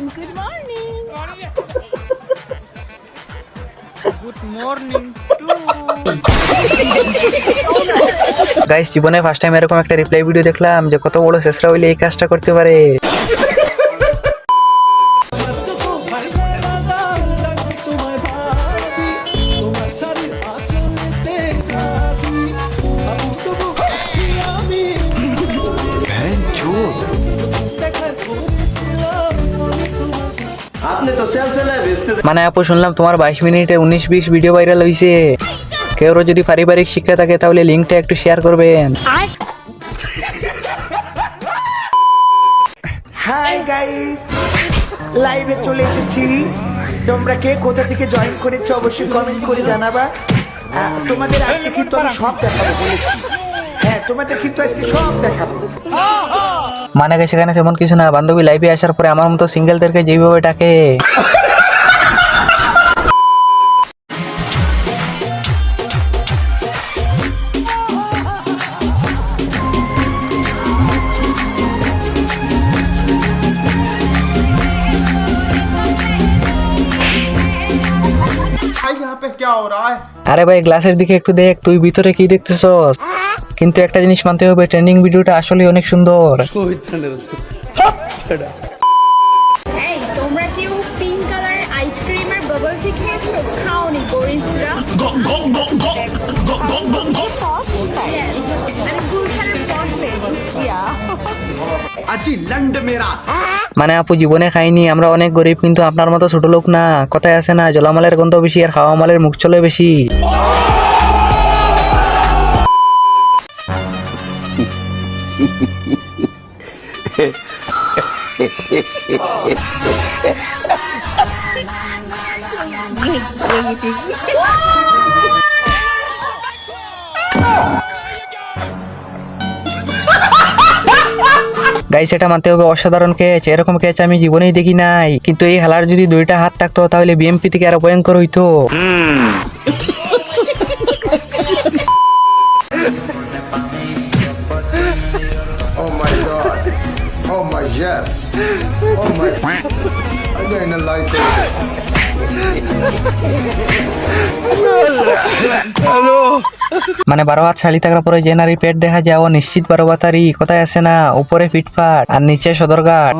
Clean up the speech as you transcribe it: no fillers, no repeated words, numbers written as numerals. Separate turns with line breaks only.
everyone. Good morning.
Good morning to
guys, জীবনে first time এরকম একটা রিপ্লাই ভিডিও দেখলাম যে কত বড় শেষরা হইলে এই কাজটা করতে পারে। মানে আপু, শুনলাম তোমার 22 মিনিটের 19-20 ভিডিও ভাইরাল হয়েছে। কেউ যদি পারিবারিক শিক্ষা থাকে তাহলে লিঙ্কটা একটু শেয়ার করবেন।
হাই গাইস, লাইভে চলে এসেছি। তোমরা কে কোথা থেকে জয়েন করেছো অবশ্যই কমেন্ট করে জানাবা। তোমাদের আজকে কিন্তু আমি সব দেখাবো বলেছি। হ্যাঁ, তোমাদের কিন্তু আজকে সব দেখাবো।
মানে গেছে সেখানে তেমন কিছু না, বান্ধবী লাইভে আসার পরে আমার মতো সিঙ্গেলদেরকে যেভাবে ডাকে। আরে ভাই, গ্লাসের দিকে একটু দেখ, তুই ভিতরে কি দেখতেছস? কিন্তু একটা জিনিস মানতে হবে, ট্রেন্ডিং ভিডিওটা আসলে অনেক সুন্দর।
এই তোমরা কেউ পিঙ্ক কালার আইসক্রিমের বাবল টি খেয়েছো? খাওনি গরিবরা? Yes, আমি গুলশানের পশ পেয়েছি।
মানে আপু, জীবনে খাইনি, আমরা অনেক গরিব, কিন্তু আপনার মতো ছোট লোক না। কথায় আছে না, জলামালের গন্ধ বেশি আর খাওয়া মালের মুখ চলে বেশি। গাইস, এটা মানতে হবে অসাধারণ ক্যাচ। এরকম ক্যাচ আমি জীবনেই দেখি নাই। কিন্তু এই খেলার যদি দুইটা হাত থাকতো তাহলে বিএমপি থেকে আরো ভয়ঙ্কর হইতো।
Oh my god. Oh my yes. Oh my. I'm gonna like it.
মানে 12 হাত শাড়ি থাকার পরে যে নারী পেট দেখা যায় ও নিশ্চিত 12 বাতারি। কথায় আছে না, উপরে ফিটফাট আর নিচে সদরঘাট।